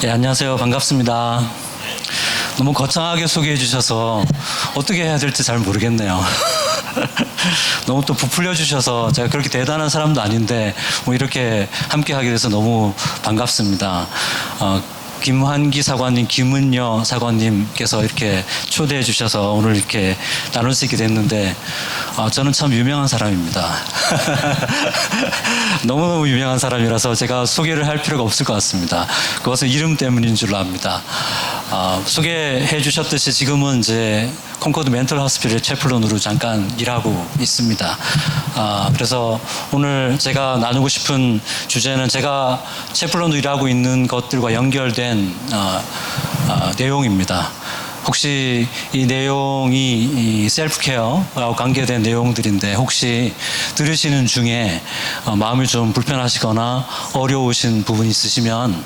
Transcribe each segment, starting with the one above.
네, 안녕하세요. 반갑습니다. 너무 거창하게 소개해 주셔서 어떻게 해야 될지 잘 모르겠네요. 너무 또 부풀려 주셔서 제가 그렇게 대단한 사람도 아닌데 뭐 이렇게 함께 하게 돼서 너무 반갑습니다. 김환기 사관님, 김은여 사관님께서 이렇게 초대해 주셔서 오늘 이렇게 나눌 수 있게 됐는데 저는 참 유명한 사람입니다. 너무너무 유명한 사람이라서 제가 소개를 할 필요가 없을 것 같습니다. 그것은 이름 때문인 줄로 압니다. 소개해 주셨듯이 지금은 이제 콩코드 멘털 호스피털의 채플론으로 잠깐 일하고 있습니다. 그래서 오늘 제가 나누고 싶은 주제는 제가 채플론으로 일하고 있는 것들과 연결된 내용입니다. 혹시 이 내용이 이 셀프케어와 관계된 내용들인데 혹시 들으시는 중에 마음이 좀 불편하시거나 어려우신 부분이 있으시면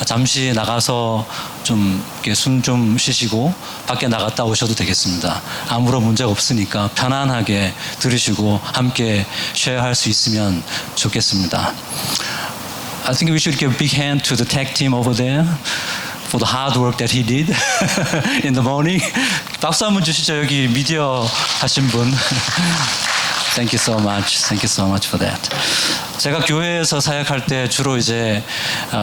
잠시 나가서 좀 숨 좀 쉬시고 밖에 나갔다 오셔도 되겠습니다. 아무런 문제가 없으니까 편안하게 들으시고 함께 쉐어할 수 있으면 좋겠습니다. I think we should give a big hand to the tech team over there for the hard work that he did in the morning. 박수 한번 주시죠. 여기 미디어 하신 분. Thank you so much. Thank you so much for that. 제가 교회에서 사역할 때 주로 이제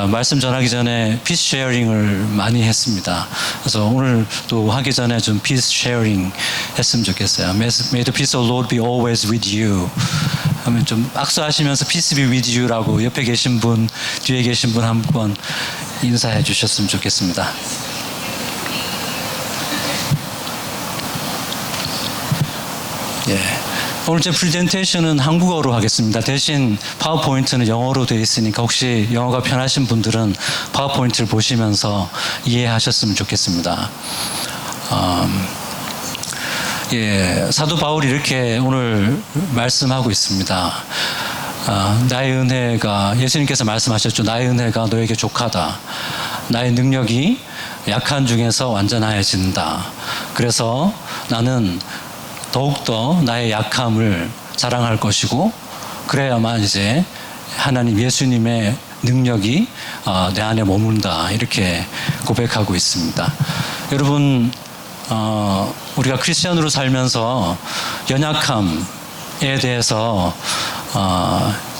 말씀 전하기 전에 피스 쉐어링을 많이 했습니다. 그래서 오늘 또 하기 전에 좀 피스 쉐어링 했으면 좋겠어요. May the peace of the Lord be always with you. 하면 좀 악수하시면서 peace be with you라고 옆에 계신 분, 뒤에 계신 분 한 번 인사해 주셨으면 좋겠습니다. 예. 오늘 제 프레젠테이션은 한국어로 하겠습니다. 대신 파워포인트는 영어로 되어 있으니까 혹시 영어가 편하신 분들은 파워포인트를 보시면서 이해하셨으면 좋겠습니다. 예, 사도 바울이 이렇게 오늘 말씀하고 있습니다. 나의 은혜가, 예수님께서 말씀하셨죠. 나의 은혜가 너에게 족하다. 나의 능력이 약한 중에서 완전하여진다. 그래서 나는 더욱더 나의 약함을 자랑할 것이고 그래야만 이제 하나님 예수님의 능력이 내 안에 머문다. 이렇게 고백하고 있습니다. 여러분, 우리가 크리스천으로 살면서 연약함에 대해서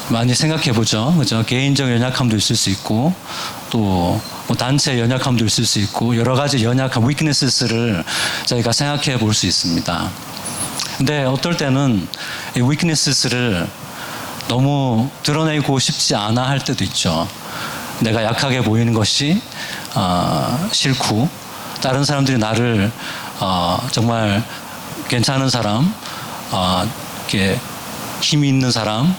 많이 생각해 보죠. 그죠? 개인적 연약함도 있을 수 있고 또 뭐 단체 연약함도 있을 수 있고 여러 가지 연약함, weakness를 저희가 생각해 볼 수 있습니다. 근데 어떨 때는 이 weakness를 너무 드러내고 싶지 않아 할 때도 있죠. 내가 약하게 보이는 것이 싫고 다른 사람들이 나를 정말 괜찮은 사람, 이렇게 힘이 있는 사람,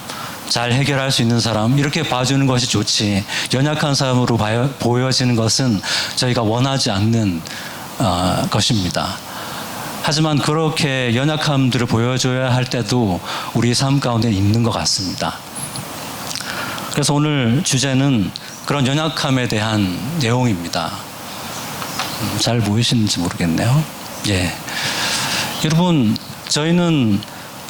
잘 해결할 수 있는 사람 이렇게 봐주는 것이 좋지 연약한 사람으로 보여지는 것은 저희가 원하지 않는 것입니다. 하지만 그렇게 연약함들을 보여줘야 할 때도 우리 삶 가운데 있는 것 같습니다. 그래서 오늘 주제는 그런 연약함에 대한 내용입니다. 잘 보이시는지 모르겠네요. 예, 여러분, 저희는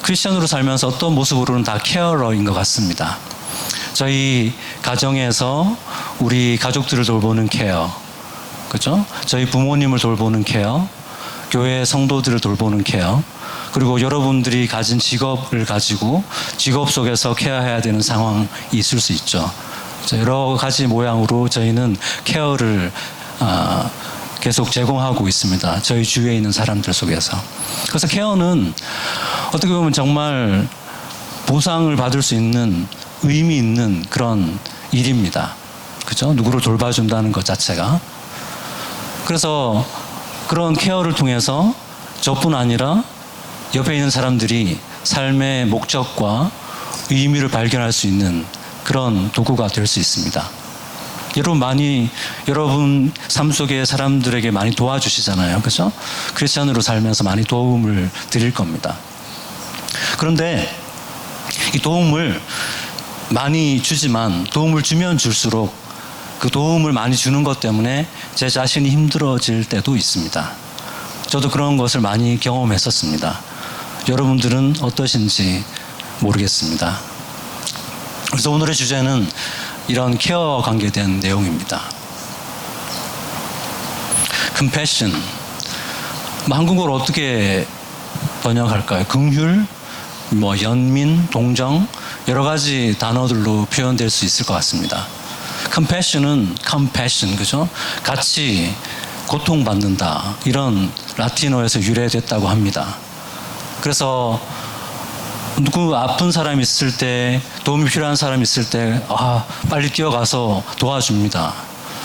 크리스천으로 살면서 어떤 모습으로는 다 케어러인 것 같습니다. 저희 가정에서 우리 가족들을 돌보는 케어, 그죠? 저희 부모님을 돌보는 케어, 교회 성도들을 돌보는 케어, 그리고 여러분들이 가진 직업을 가지고 직업 속에서 케어해야 되는 상황이 있을 수 있죠. 여러 가지 모양으로 저희는 케어를 계속 제공하고 있습니다. 저희 주위에 있는 사람들 속에서. 그래서 케어는 어떻게 보면 정말 보상을 받을 수 있는 의미 있는 그런 일입니다. 그죠? 누구를 돌봐준다는 것 자체가. 그래서 그런 케어를 통해서 저뿐 아니라 옆에 있는 사람들이 삶의 목적과 의미를 발견할 수 있는 그런 도구가 될 수 있습니다. 여러분 삶 속에 사람들에게 많이 도와주시잖아요. 그렇죠? 크리스천으로 살면서 많이 도움을 드릴 겁니다. 그런데 이 도움을 많이 주지만 도움을 주면 줄수록 그 도움을 많이 주는 것 때문에 제 자신이 힘들어질 때도 있습니다. 저도 그런 것을 많이 경험했었습니다. 여러분들은 어떠신지 모르겠습니다. 그래서 오늘의 주제는 이런 케어와 관계된 내용입니다. compassion. 뭐 한국어로 어떻게 번역할까요? 긍휼, 뭐 연민, 동정 여러 가지 단어들로 표현될 수 있을 것 같습니다. compassion은 compassion, 그죠? 같이 고통받는다, 이런 라틴어에서 유래됐다고 합니다. 그래서 누구 아픈 사람이 있을 때, 도움이 필요한 사람이 있을 때 빨리 뛰어가서 도와줍니다.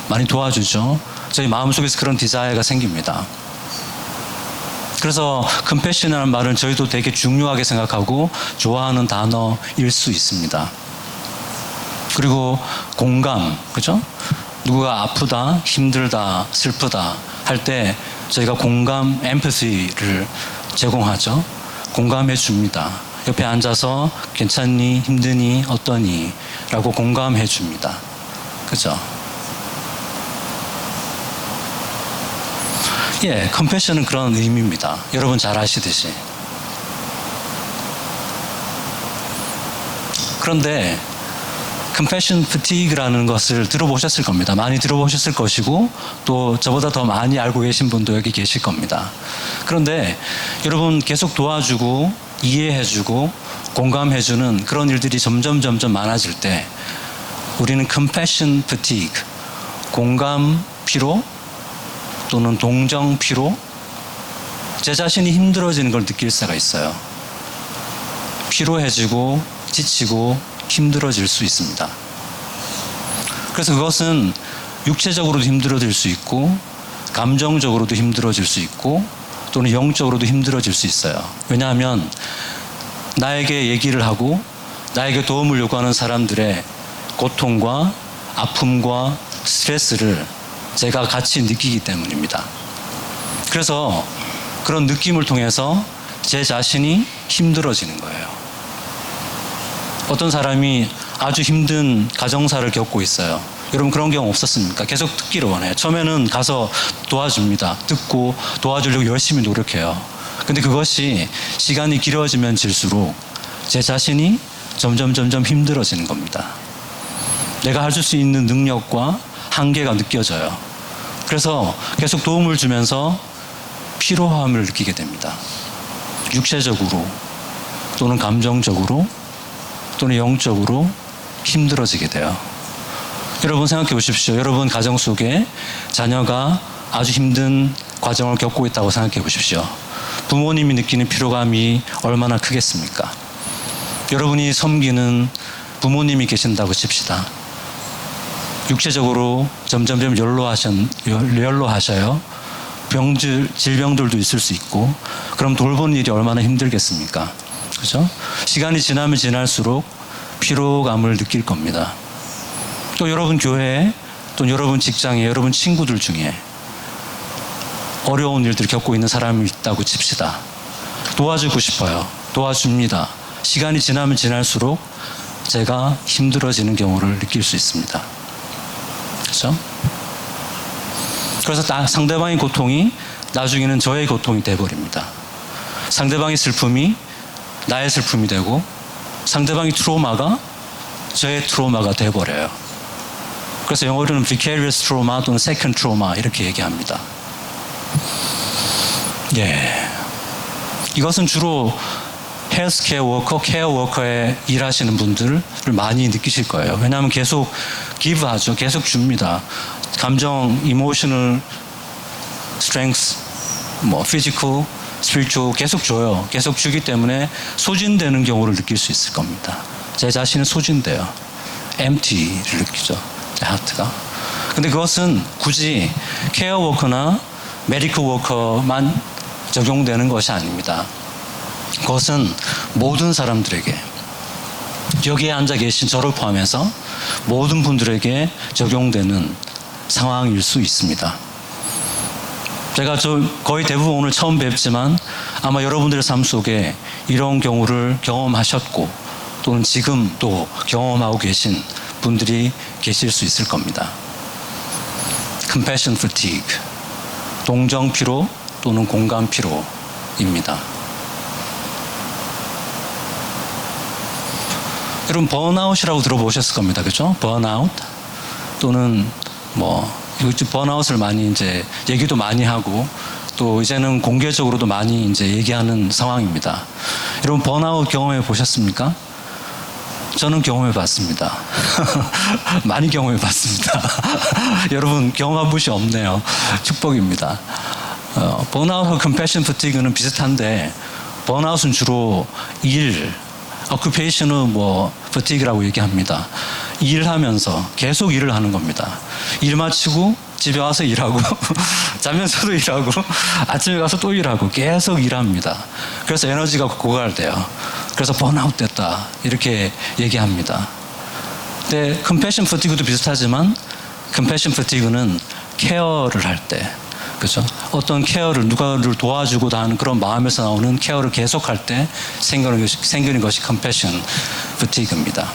많이 도와주죠. 저희 마음속에서 그런 디자이어가 생깁니다. 그래서 compassion이라는 말은 저희도 되게 중요하게 생각하고 좋아하는 단어일 수 있습니다. 그리고 공감, 그죠? 누구가 아프다, 힘들다, 슬프다 할 때 저희가 공감, empathy를 제공하죠. 공감해 줍니다. 옆에 앉아서 괜찮니, 힘드니, 어떠니? 라고 공감해 줍니다. 그죠? 예, 컴패션은 그런 의미입니다. 여러분 잘 아시듯이. 그런데 compassion fatigue라는 것을 들어보셨을 겁니다. 많이 들어보셨을 것이고 또 저보다 더 많이 알고 계신 분도 여기 계실 겁니다. 그런데 여러분 계속 도와주고 이해해주고 공감해주는 그런 일들이 점점 많아질 때 우리는 compassion fatigue, 공감 피로 또는 동정 피로, 제 자신이 힘들어지는 걸 느낄 수가 있어요. 피로해지고 지치고 힘들어질 수 있습니다. 그래서 그것은 육체적으로도 힘들어질 수 있고 감정적으로도 힘들어질 수 있고 또는 영적으로도 힘들어질 수 있어요. 왜냐하면 나에게 얘기를 하고 나에게 도움을 요구하는 사람들의 고통과 아픔과 스트레스를 제가 같이 느끼기 때문입니다. 그래서 그런 느낌을 통해서 제 자신이 힘들어지는 거예요. 어떤 사람이 아주 힘든 가정사를 겪고 있어요. 여러분 그런 경우 없었습니까? 계속 듣기를 원해요. 처음에는 가서 도와줍니다. 듣고 도와주려고 열심히 노력해요. 근데 그것이 시간이 길어지면 질수록 제 자신이 점점 힘들어지는 겁니다. 내가 할 수 있는 능력과 한계가 느껴져요. 그래서 계속 도움을 주면서 피로함을 느끼게 됩니다. 육체적으로 또는 감정적으로 또는 영적으로 힘들어지게 돼요. 여러분 생각해 보십시오. 여러분 가정 속에 자녀가 아주 힘든 과정을 겪고 있다고 생각해 보십시오. 부모님이 느끼는 피로감이 얼마나 크겠습니까? 여러분이 섬기는 부모님이 계신다고 칩시다. 육체적으로 점점 연로하셔요. 질병들도 있을 수 있고, 그럼 돌보는 일이 얼마나 힘들겠습니까? 그죠? 시간이 지나면 지날수록 피로감을 느낄 겁니다. 또 여러분 교회에, 또 여러분 직장에, 여러분 친구들 중에 어려운 일들을 겪고 있는 사람이 있다고 칩시다. 도와주고 싶어요. 도와줍니다. 시간이 지나면 지날수록 제가 힘들어지는 경우를 느낄 수 있습니다. 그렇죠? 그래서 상대방의 고통이 나중에는 저의 고통이 되어버립니다. 상대방의 슬픔이 나의 슬픔이 되고 상대방의 트로마가 저의 트로마가 되어버려요. 그래서 영어로는 vicarious trauma 또는 second trauma 이렇게 얘기합니다. 예, 이것은 주로 헬스케어 워커, 케어 워커에 일하시는 분들을 많이 느끼실 거예요. 왜냐하면 계속 기브하죠. 계속 줍니다. 감정, 이모셔널, 스트렝스, 피지컬, 스피리추얼 계속 줘요. 계속 주기 때문에 소진되는 경우를 느낄 수 있을 겁니다. 제 자신은 소진돼요. empty를 느끼죠. 제 하트가. 근데 그것은 굳이 케어 워커나 메디컬 워커만 적용되는 것이 아닙니다. 그것은 모든 사람들에게, 여기에 앉아 계신 저를 포함해서 모든 분들에게 적용되는 상황일 수 있습니다. 제가 거의 대부분 오늘 처음 뵙지만 아마 여러분들의 삶 속에 이런 경우를 경험하셨고 또는 지금 또 경험하고 계신 분들이 계실 수 있을 겁니다. compassion fatigue, 동정 피로 또는 공감 피로입니다. 여러분 번아웃이라고 들어보셨을 겁니다. 그렇죠? 번아웃 또는 요즘 번아웃을 많이 이제 얘기도 많이 하고 또 이제는 공개적으로도 많이 이제 얘기하는 상황입니다. 여러분 번아웃 경험해 보셨습니까? 저는 경험해 봤습니다. 많이 경험해 봤습니다. 여러분 경험한 분이 없네요. 축복입니다. 번아웃하고 컴패션 퍼티그는 비슷한데 번아웃은 주로 일, occupation은 뭐 퍼티그라고 얘기합니다. 일하면서 계속 일을 하는 겁니다. 일 마치고 집에 와서 일하고 자면서도 일하고 아침에 가서 또 일하고 계속 일합니다. 그래서 에너지가 고갈돼요. 그래서 번아웃 됐다 이렇게 얘기합니다. 근데 컴패션 퍼티그도 비슷하지만 컴패션 퍼티그는 케어를 할 때, 그렇죠? 어떤 케어를 누가를 도와주고 하는 그런 마음에서 나오는 케어를 계속할 때 생기는 것이 컴패션 퍼티그입니다.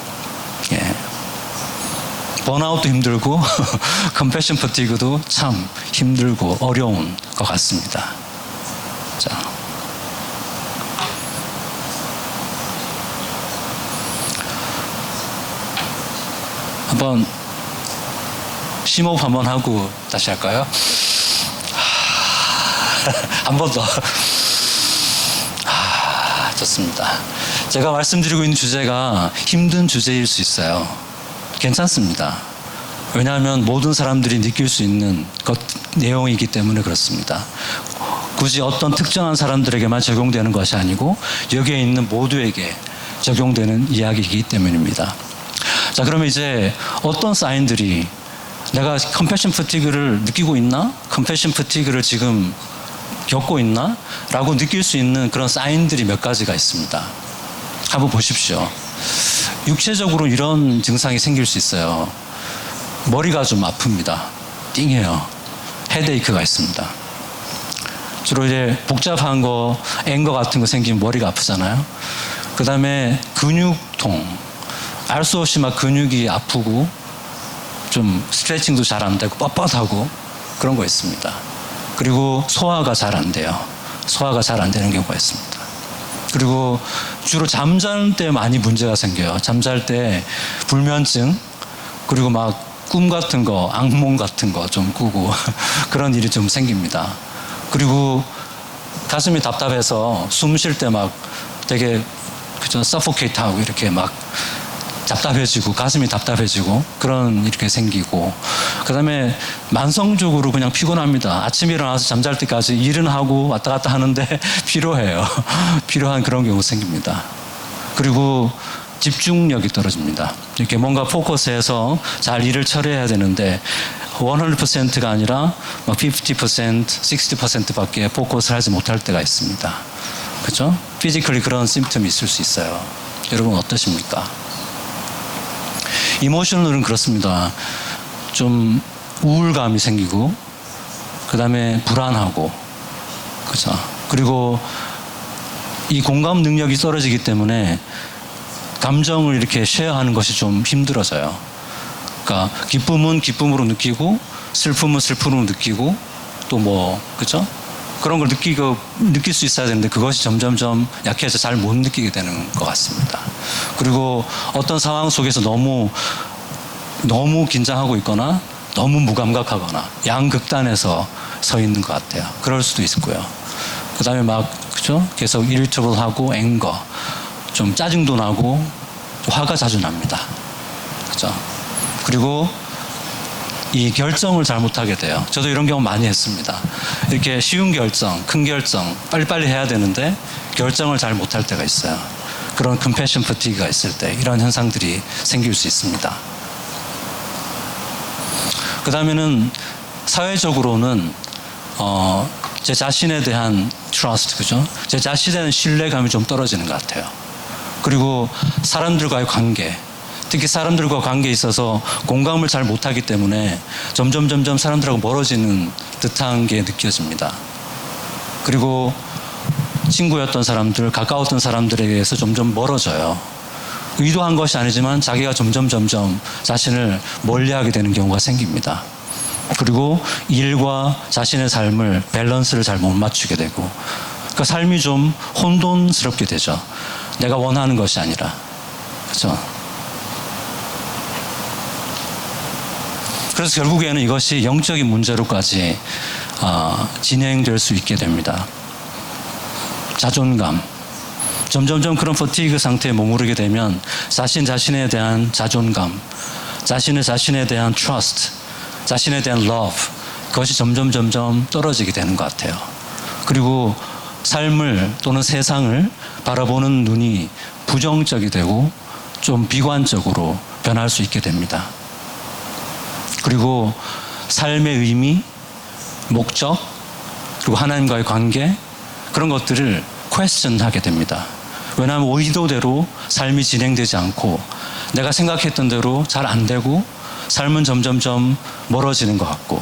예. 번아웃도 힘들고 컴패션 퍼티그도 참 힘들고 어려운 것 같습니다. 자, 한번 심호흡 한번 하고 다시 할까요? 한 번 더. 좋습니다. 제가 말씀드리고 있는 주제가 힘든 주제일 수 있어요. 괜찮습니다. 왜냐하면 모든 사람들이 느낄 수 있는 내용이기 때문에 그렇습니다. 굳이 어떤 특정한 사람들에게만 적용되는 것이 아니고 여기에 있는 모두에게 적용되는 이야기이기 때문입니다. 자, 그러면 이제 어떤 사인들이 내가 컴패션 퍼티그를 느끼고 있나? 컴패션 퍼티그를 지금 겪고 있나? 라고 느낄 수 있는 그런 사인들이 몇 가지가 있습니다. 한번 보십시오. 육체적으로 이런 증상이 생길 수 있어요. 머리가 좀 아픕니다. 띵해요. 헤드에이크가 있습니다. 주로 이제 복잡한 거, 앵거 같은 거 생기면 머리가 아프잖아요. 그 다음에 근육통. 알 수 없이 막 근육이 아프고 좀 스트레칭도 잘 안 되고 뻣뻣하고 그런 거 있습니다. 그리고 소화가 잘 안 돼요. 소화가 잘 안 되는 경우가 있습니다. 그리고 주로 잠잘 때 많이 문제가 생겨요. 잠잘 때 불면증, 그리고 막 꿈 같은 거, 악몽 같은 거 좀 꾸고 그런 일이 좀 생깁니다. 그리고 가슴이 답답해서 숨 쉴 때 막 되게 그저 서포케이트하고 이렇게 막 답답해지고 가슴이 답답해지고 그런 이렇게 생기고, 그 다음에 만성적으로 그냥 피곤합니다. 아침에 일어나서 잠잘 때까지 일은 하고 왔다 갔다 하는데 피로해요. 피로한 그런 경우 생깁니다. 그리고 집중력이 떨어집니다. 이렇게 뭔가 포커스해서 잘 일을 처리해야 되는데 100%가 아니라 50%, 60%밖에 포커스를 하지 못할 때가 있습니다. 그렇죠? 피지컬리 그런 심텀이 있을 수 있어요. 여러분 어떠십니까? 이모셔널은 그렇습니다. 좀 우울감이 생기고, 그 다음에 불안하고, 그죠? 그리고 이 공감 능력이 떨어지기 때문에 감정을 이렇게 쉐어하는 것이 좀 힘들어져요. 그러니까 기쁨은 기쁨으로 느끼고, 슬픔은 슬픔으로 느끼고, 또 뭐, 그죠? 그런 걸 느낄 수 있어야 되는데 그것이 점점점 약해서 잘 못 느끼게 되는 것 같습니다. 그리고 어떤 상황 속에서 너무 긴장하고 있거나 너무 무감각하거나 양극단에서 서 있는 것 같아요. 그럴 수도 있고요. 그 다음에 막, 그죠? 계속 irritable하고 앵거, 좀 짜증도 나고 화가 자주 납니다. 그죠? 그리고 이 결정을 잘못하게 돼요. 저도 이런 경우 많이 했습니다. 이렇게 쉬운 결정, 큰 결정, 빨리빨리 해야 되는데 결정을 잘 못할 때가 있어요. 그런 컴패션 퍼티그가 있을 때 이런 현상들이 생길 수 있습니다. 그 다음에는 사회적으로는 제 자신에 대한 trust, 그죠? 제 자신에 대한 신뢰감이 좀 떨어지는 것 같아요. 그리고 사람들과의 관계, 특히 사람들과 관계에 있어서 공감을 잘 못하기 때문에 점점 사람들하고 멀어지는 듯한 게 느껴집니다. 그리고 친구였던 사람들, 가까웠던 사람들에 대해서 점점 멀어져요. 의도한 것이 아니지만 자기가 점점 자신을 멀리하게 되는 경우가 생깁니다. 그리고 일과 자신의 삶을 밸런스를 잘 못 맞추게 되고, 그러니까 삶이 좀 혼돈스럽게 되죠. 내가 원하는 것이 아니라, 그렇죠? 그래서 결국에는 이것이 영적인 문제로까지 진행될 수 있게 됩니다. 자존감. 점점점 그런 퍼티그 상태에 머무르게 되면 자신에 대한 자존감, 자신에 대한 trust, 자신에 대한 love, 그것이 점점 떨어지게 되는 것 같아요. 그리고 삶을 또는 세상을 바라보는 눈이 부정적이 되고 좀 비관적으로 변할 수 있게 됩니다. 그리고 삶의 의미, 목적, 그리고 하나님과의 관계, 그런 것들을 question하게 됩니다. 왜냐하면 의도대로 삶이 진행되지 않고 내가 생각했던 대로 잘 안 되고 삶은 점점점 멀어지는 것 같고,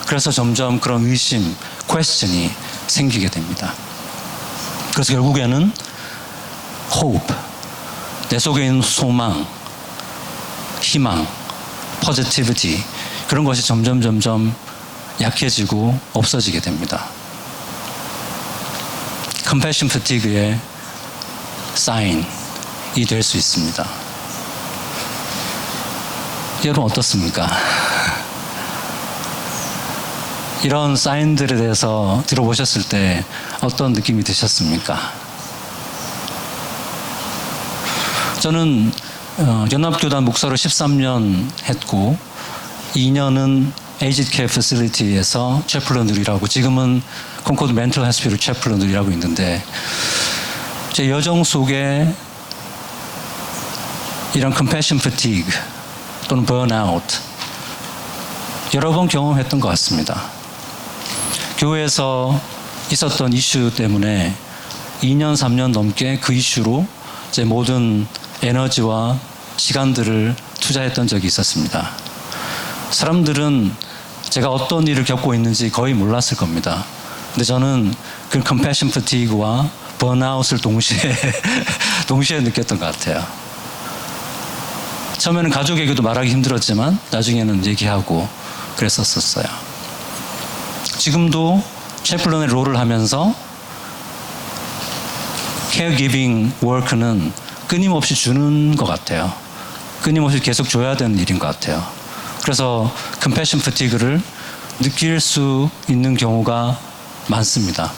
그래서 점점 그런 의심, question이 생기게 됩니다. 그래서 결국에는 hope, 내 속에 있는 소망, 희망, positivity, 그런 것이 점점 약해지고 없어지게 됩니다. compassion fatigue의 사인이 될 수 있습니다. 여러분 어떻습니까? 이런 사인들에 대해서 들어보셨을 때 어떤 느낌이 드셨습니까? 저는 연합교단 목사로 13년 했고 2년은 에이지드 케어 패실리티에서 채플런을 일하고 지금은 콘코드 멘털 호스피털 채플런을 일하고 있는데, 제 여정 속에 이런 compassion fatigue 또는 burnout 여러 번 경험했던 것 같습니다. 교회에서 있었던 이슈 때문에 2년, 3년 넘게 그 이슈로 제 모든 에너지와 시간들을 투자했던 적이 있었습니다. 사람들은 제가 어떤 일을 겪고 있는지 거의 몰랐을 겁니다. 근데 저는 그 compassion fatigue와 burnout을 동시에 느꼈던 것 같아요. 처음에는 가족에게도 말하기 힘들었지만 나중에는 얘기하고 그랬었어요. 지금도 채플런의 롤을 하면서 caregiving work는 끊임없이 주는 것 같아요. 끊임없이 계속 줘야 되는 일인 것 같아요. 그래서 compassion fatigue를 느낄 수 있는 경우가 많습니다.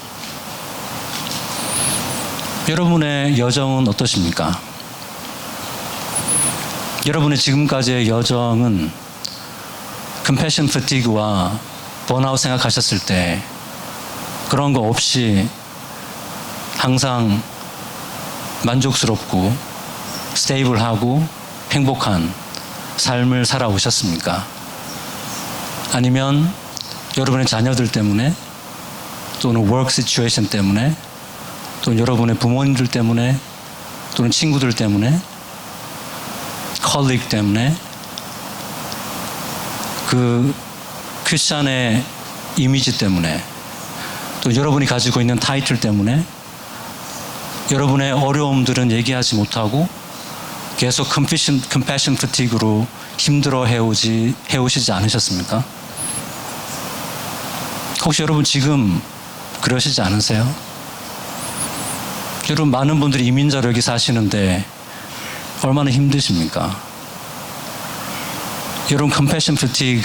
여러분의 여정은 어떠십니까? 여러분의 지금까지의 여정은 compassion fatigue와 번아웃 생각하셨을 때 그런 거 없이 항상 만족스럽고 스테이블하고 행복한 삶을 살아오셨습니까? 아니면 여러분의 자녀들 때문에 또는 work situation 때문에 또는 여러분의 부모님들 때문에 또는 친구들 때문에 colleague 때문에 그 크리스찬의 이미지 때문에 또 여러분이 가지고 있는 타이틀 때문에 여러분의 어려움들은 얘기하지 못하고 계속 compassion fatigue로 힘들어 해오시지 않으셨습니까? 혹시 여러분 지금 그러시지 않으세요? 여러분 많은 분들이 이민자로 여기 사시는데 얼마나 힘드십니까? 여러분 compassion fatigue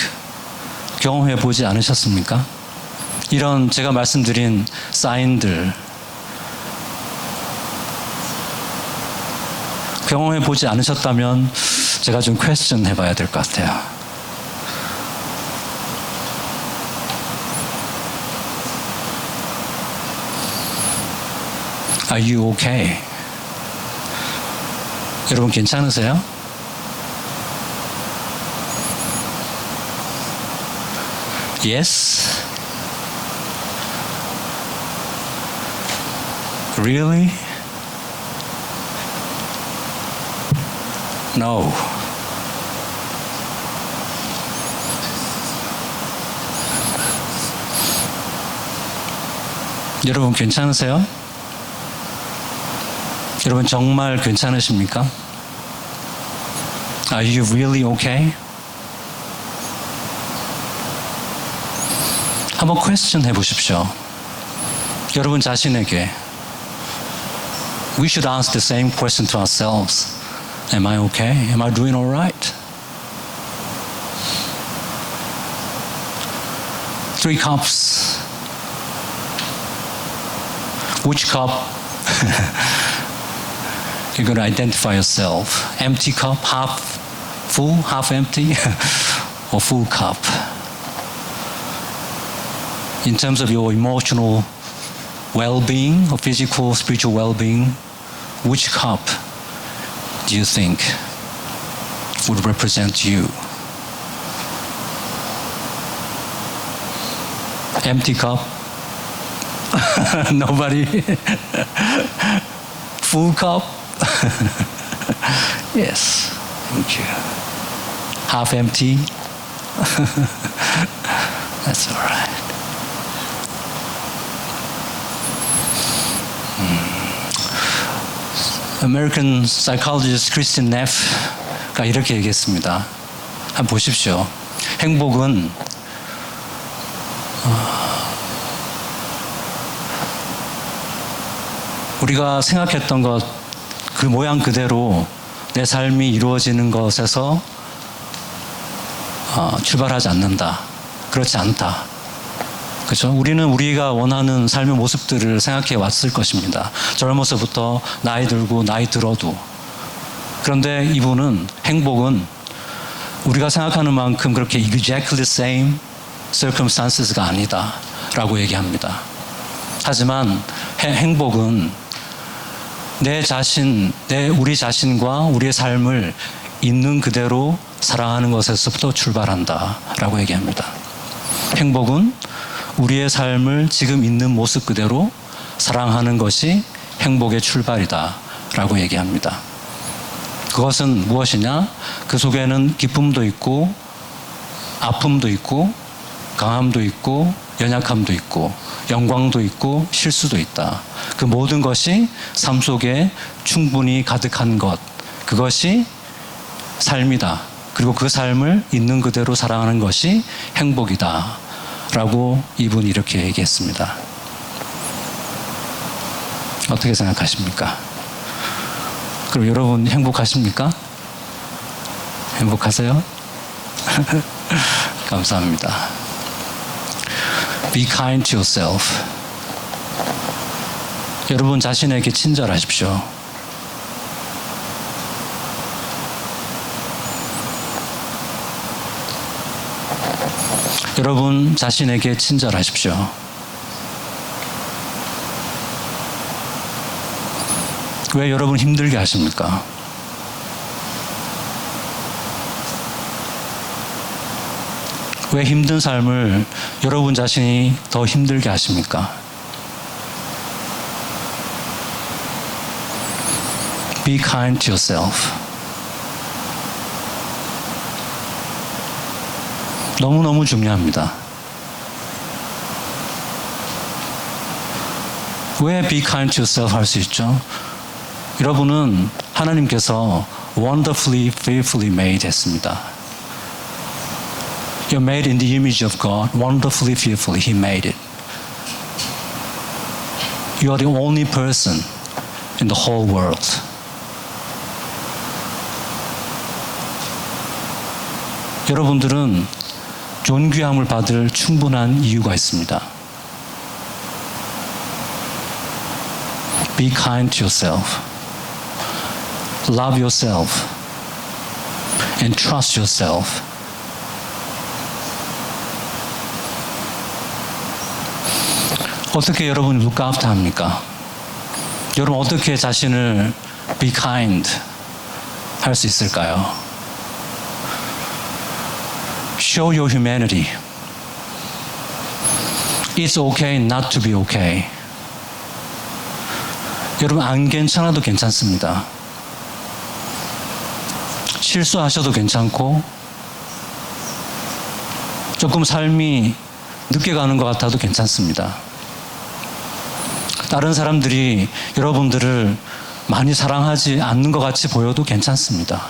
경험해 보지 않으셨습니까? 이런 제가 말씀드린 사인들 경험해 보지 않으셨다면 제가 좀 퀘스천 해봐야 될 것 같아요. Are you okay? 여러분 괜찮으세요? Yes? Really? No. 여러분 괜찮으세요? 여러분 정말 괜찮으십니까? Are you really okay? 한번 퀘스천 해보십시오. 여러분 자신에게 We should ask the same question to ourselves. Am I okay? Am I doing all right? Three cups. Which cup? You're going to identify yourself. Empty cup, half full, half empty, or full cup. In terms of your emotional well-being, or physical, spiritual well-being, which cup do you think would represent you? Empty cup? Nobody? Full cup? Yes, thank you. Half empty? That's all right. American psychologist Kristin Neff가 이렇게 얘기했습니다. 한번 보십시오. 행복은 우리가 생각했던 것, 그 모양 그대로 내 삶이 이루어지는 것에서 출발하지 않는다. 그렇지 않다. 그렇죠? 우리는 우리가 원하는 삶의 모습들을 생각해 왔을 것입니다. 젊어서부터 나이 들고 나이 들어도. 그런데 이분은 행복은 우리가 생각하는 만큼 그렇게 exactly same circumstances가 아니다 라고 얘기합니다. 하지만 행복은 내 자신, 우리 자신과 우리의 삶을 있는 그대로 사랑하는 것에서부터 출발한다 라고 얘기합니다. 행복은 우리의 삶을 지금 있는 모습 그대로 사랑하는 것이 행복의 출발이다 라고 얘기합니다. 그것은 무엇이냐? 그 속에는 기쁨도 있고 아픔도 있고 강함도 있고 연약함도 있고 영광도 있고 실수도 있다. 그 모든 것이 삶 속에 충분히 가득한 것, 그것이 삶이다. 그리고 그 삶을 있는 그대로 사랑하는 것이 행복이다 라고 이분이 이렇게 얘기했습니다. 어떻게 생각하십니까? 그럼 여러분 행복하십니까? 행복하세요? 감사합니다. Be kind to yourself. 여러분 자신에게 친절하십시오. 여러분 자신에게 친절하십시오. 왜 여러분 힘들게 하십니까? 왜 힘든 삶을 여러분 자신이 더 힘들게 하십니까? Be kind to yourself. 너무너무 중요합니다. 왜 be kind to yourself 할 수 있죠? 여러분은 하나님께서 wonderfully, fearfully made 했습니다. You're made in the image of God, wonderfully, fearfully, He made it. You are the only person in the whole world. 여러분들은 존귀함을 받을 충분한 이유가 있습니다. Be kind to yourself. Love yourself. And trust yourself. 어떻게 여러분이 look after 합니까? 여러분 어떻게 자신을 be kind 할 수 있을까요? Show your humanity. It's okay not to be okay. 여러분 안 괜찮아도 괜찮습니다. 실수하셔도 괜찮고 조금 삶이 늦게 가는 것 같아도 괜찮습니다. 다른 사람들이 여러분들을 많이 사랑하지 않는 것 같이 보여도 괜찮습니다.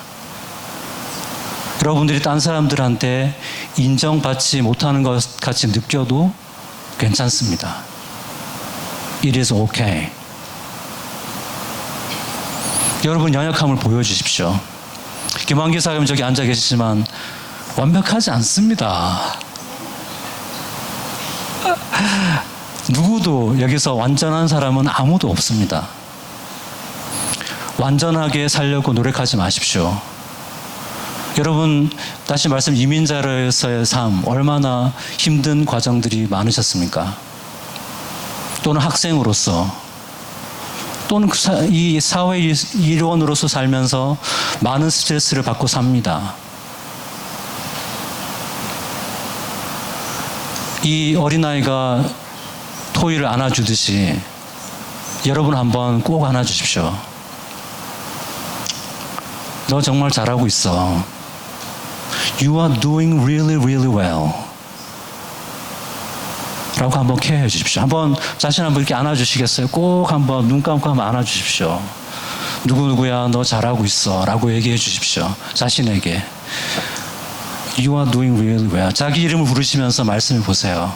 여러분들이 딴 사람들한테 인정받지 못하는 것 같이 느껴도 괜찮습니다. It is okay. 여러분 연약함을 보여주십시오. 김환기 사장님 저기 앉아 계시지만 완벽하지 않습니다. 누구도 여기서 완전한 사람은 아무도 없습니다. 완전하게 살려고 노력하지 마십시오. 여러분, 다시 말씀, 이민자로서의 삶, 얼마나 힘든 과정들이 많으셨습니까? 또는 학생으로서, 또는 이 사회 일원으로서 살면서 많은 스트레스를 받고 삽니다. 이 어린아이가 토이를 안아주듯이 여러분 한번 꼭 안아주십시오. 너 정말 잘하고 있어. You are doing really, really well. 라고 한번 케어해 주십시오. 한번 자신 한번 이렇게 안아주시겠어요? 꼭 한번 눈 감고 한번 안아주십시오. 누구누구야, 너 잘하고 있어. 라고 얘기해 주십시오. 자신에게. You are doing really well. 자기 이름을 부르시면서 말씀해 보세요.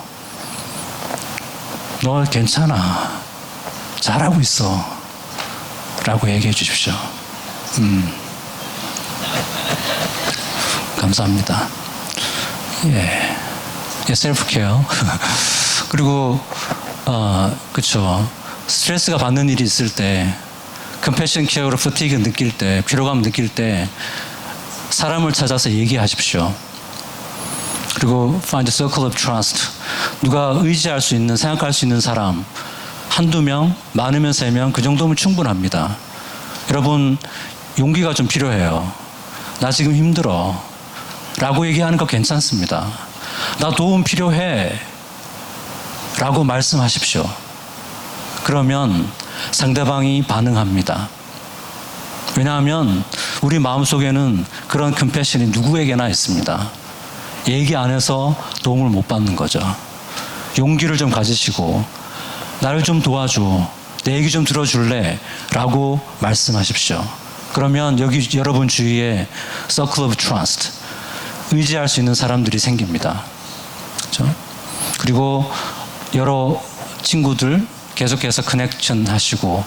너 괜찮아. 잘하고 있어. 라고 얘기해 주십시오. 감사합니다. 예. 셀프 케어. 그리고, 그쵸. 스트레스가 받는 일이 있을 때, 컴패션 케어로 퍼티그 느낄 때, 피로감 느낄 때, 사람을 찾아서 얘기하십시오. 그리고 find a circle of trust. 누가 의지할 수 있는, 생각할 수 있는 사람, 한두 명, 많으면 3명, 그 정도면 충분합니다. 여러분, 용기가 좀 필요해요. 나 지금 힘들어. 라고 얘기하는 거 괜찮습니다. 나 도움 필요해. 라고 말씀하십시오. 그러면 상대방이 반응합니다. 왜냐하면 우리 마음속에는 그런 컴패션이 누구에게나 있습니다. 얘기 안 해서 도움을 못 받는 거죠. 용기를 좀 가지시고 나를 좀 도와줘. 내 얘기 좀 들어줄래? 라고 말씀하십시오. 그러면 여기 여러분 주위에 Circle of Trust, 의지할 수 있는 사람들이 생깁니다. 그렇죠? 그리고 여러 친구들 계속해서 커넥션 하시고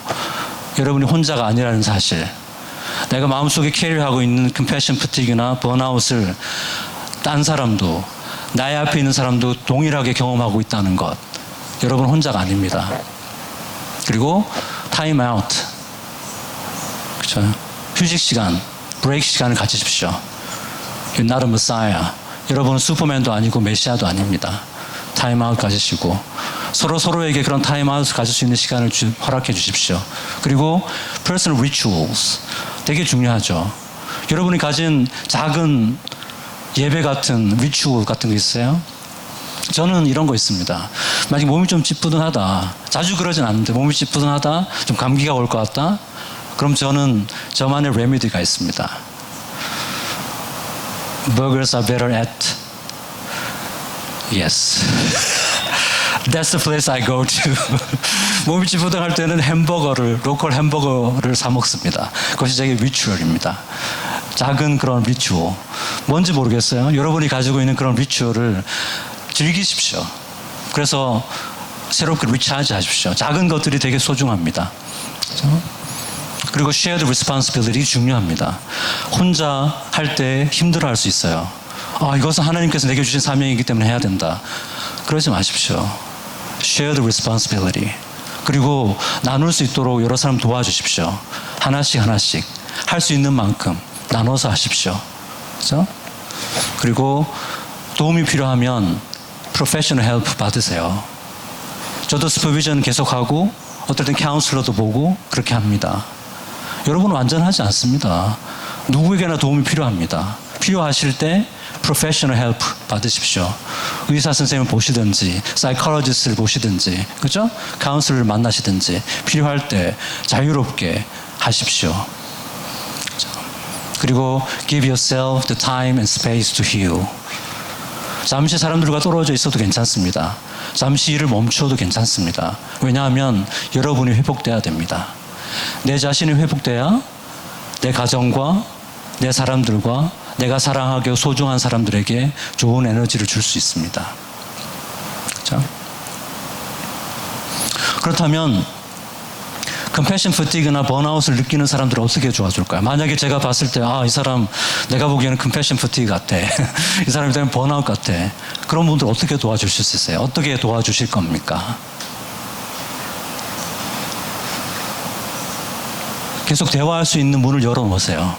여러분이 혼자가 아니라는 사실, 내가 마음속에 캐리하고 있는 컴패션 퍼티그나 번아웃을 딴 사람도, 나의 앞에 있는 사람도 동일하게 경험하고 있다는 것, 여러분 혼자가 아닙니다. 그리고 타임 아웃, 그렇죠? 휴식 시간, 브레이크 시간을 가지십시오. You're not a Messiah. 여러분은 슈퍼맨도 아니고 메시아도 아닙니다. 타임아웃 가지시고 서로에게 그런 타임아웃을 가질 수 있는 시간을 허락해 주십시오. 그리고 personal rituals, 되게 중요하죠. 여러분이 가진 작은 예배 같은 리추얼 같은 거 있어요? 저는 이런 거 있습니다. 만약 몸이 좀 찌뿌둥하다, 자주 그러진 않는데 몸이 찌뿌둥하다, 좀 감기가 올 것 같다, 그럼 저는 저만의 레미디가 있습니다. Burgers are better at yes. That's the place I go to. 몸이 찌뿌둥할 때는 로컬 햄버거를 사 먹습니다. 그것이 제게 리추얼입니다. 작은 그런 리추얼. 뭔지 모르겠어요. 여러분이 가지고 있는 그런 리추얼을 즐기십시오. 그래서 새롭게 리차지 하십시오. 작은 것들이 되게 소중합니다. 그렇죠? 그리고 shared responsibility 중요합니다. 혼자 할 때 힘들어할 수 있어요. 이것은 하나님께서 내게 주신 사명이기 때문에 해야 된다. 그러지 마십시오. shared responsibility. 그리고 나눌 수 있도록 여러 사람 도와주십시오. 하나씩 할 수 있는 만큼 나눠서 하십시오. 그렇죠? 그리고 도움이 필요하면 professional help 받으세요. 저도 슈퍼비전 계속하고 어떨 땐 카운슬러도 보고 그렇게 합니다. 여러분은 완전하지 않습니다. 누구에게나 도움이 필요합니다. 필요하실 때 professional help 받으십시오. 의사 선생님을 보시든지 사이콜로지스트를 보시든지, 그죠? 카운슬러를 만나시든지 필요할 때 자유롭게 하십시오. 그죠? 그리고 give yourself the time and space to heal. 잠시 사람들과 떨어져 있어도 괜찮습니다. 잠시 일을 멈춰도 괜찮습니다. 왜냐하면 여러분이 회복돼야 됩니다. 내 자신이 회복돼야 내 가정과 내 사람들과 내가 사랑하고 소중한 사람들에게 좋은 에너지를 줄 수 있습니다. 그렇죠? 그렇다면 컴패션 퍼티그나 번아웃을 느끼는 사람들을 어떻게 도와줄까요? 만약에 제가 봤을 때 이 사람 내가 보기에는 컴패션 퍼티그 같아. 이 사람이 되면 번아웃 같아. 그런 분들 어떻게 도와주실 수 있어요? 어떻게 도와주실 겁니까? 계속 대화할 수 있는 문을 열어놓으세요.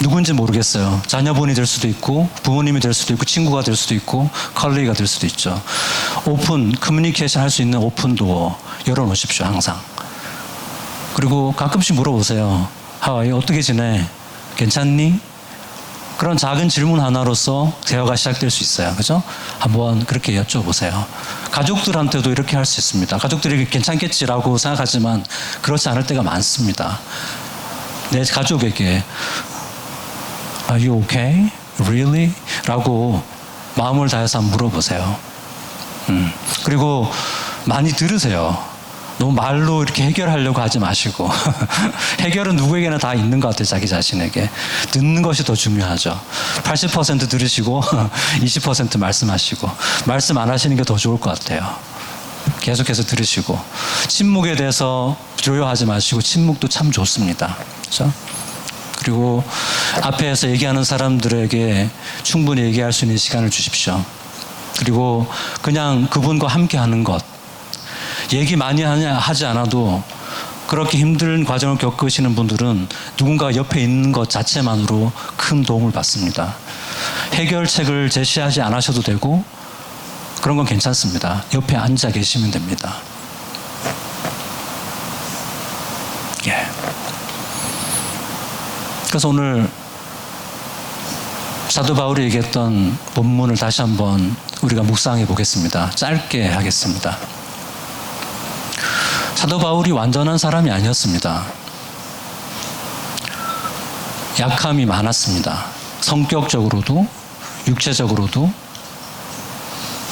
누군지 모르겠어요. 자녀분이 될 수도 있고 부모님이 될 수도 있고 친구가 될 수도 있고 컬리가 될 수도 있죠. 오픈 커뮤니케이션 할 수 있는 오픈 도어 열어놓으십시오. 항상. 그리고 가끔씩 물어보세요. 하와이 어떻게 지내? 괜찮니? 그런 작은 질문 하나로서 대화가 시작될 수 있어요. 그죠? 한번 그렇게 여쭤보세요. 가족들한테도 이렇게 할 수 있습니다. 가족들이 괜찮겠지라고 생각하지만 그렇지 않을 때가 많습니다. 내 가족에게 Are you okay? Really? 라고 마음을 다해서 한번 물어보세요. 그리고 많이 들으세요. 너무 말로 이렇게 해결하려고 하지 마시고 해결은 누구에게나 다 있는 것 같아요. 자기 자신에게. 듣는 것이 더 중요하죠. 80% 들으시고 20% 말씀하시고 말씀 안 하시는 게 더 좋을 것 같아요. 계속해서 들으시고 침묵에 대해서 두려워하지 마시고 침묵도 참 좋습니다. 그렇죠? 그리고 앞에서 얘기하는 사람들에게 충분히 얘기할 수 있는 시간을 주십시오. 그리고 그냥 그분과 함께 하는 것. 얘기 많이 하지 않아도 그렇게 힘든 과정을 겪으시는 분들은 누군가 옆에 있는 것 자체만으로 큰 도움을 받습니다. 해결책을 제시하지 않으셔도 되고 그런 건 괜찮습니다. 옆에 앉아 계시면 됩니다. 예. 그래서 오늘 사도 바울이 얘기했던 본문을 다시 한번 우리가 묵상해 보겠습니다. 짧게 하겠습니다. 사도 바울이 완전한 사람이 아니었습니다. 약함이 많았습니다. 성격적으로도 육체적으로도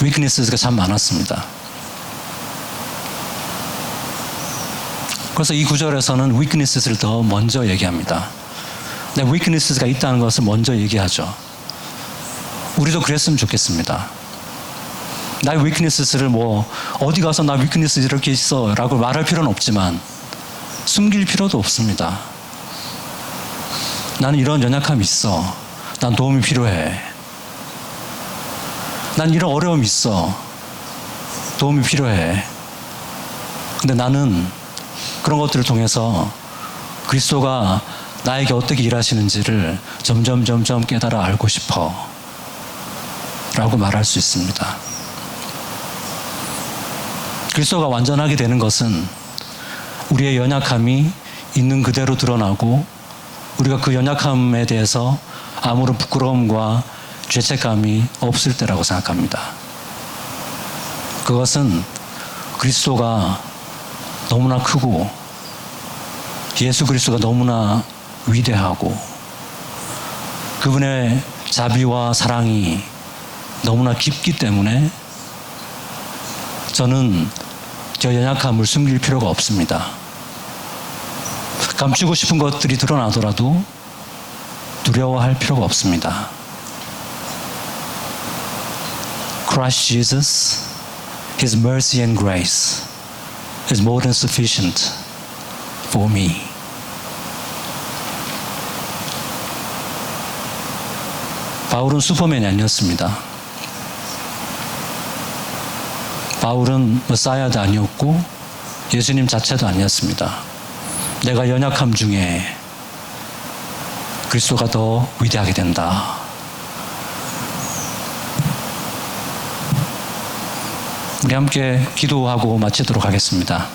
weakness가 참 많았습니다. 그래서 이 구절에서는 weakness를 더 먼저 얘기합니다. 내 weakness가 있다는 것을 먼저 얘기하죠. 우리도 그랬으면 좋겠습니다. 나의 weakness를 어디 가서 나 weakness 이렇게 있어 라고 말할 필요는 없지만 숨길 필요도 없습니다. 나는 이런 연약함이 있어. 난 도움이 필요해. 난 이런 어려움이 있어. 도움이 필요해. 근데 나는 그런 것들을 통해서 그리스도가 나에게 어떻게 일하시는지를 점점 깨달아 알고 싶어 라고 말할 수 있습니다. 그리스도가 완전하게 되는 것은 우리의 연약함이 있는 그대로 드러나고 우리가 그 연약함에 대해서 아무런 부끄러움과 죄책감이 없을 때라고 생각합니다. 그것은 그리스도가 너무나 크고 예수 그리스도가 너무나 위대하고 그분의 자비와 사랑이 너무나 깊기 때문에 저는 저 연약함을 숨길 필요가 없습니다. 감추고 싶은 것들이 드러나더라도 두려워할 필요가 없습니다. Christ Jesus, His mercy and grace is more than sufficient for me. 바울은 슈퍼맨이 아니었습니다. 바울은 메사야도 아니었고 예수님 자체도 아니었습니다. 내가 연약함 중에 그리스도가 더 위대하게 된다. 우리 함께 기도하고 마치도록 하겠습니다.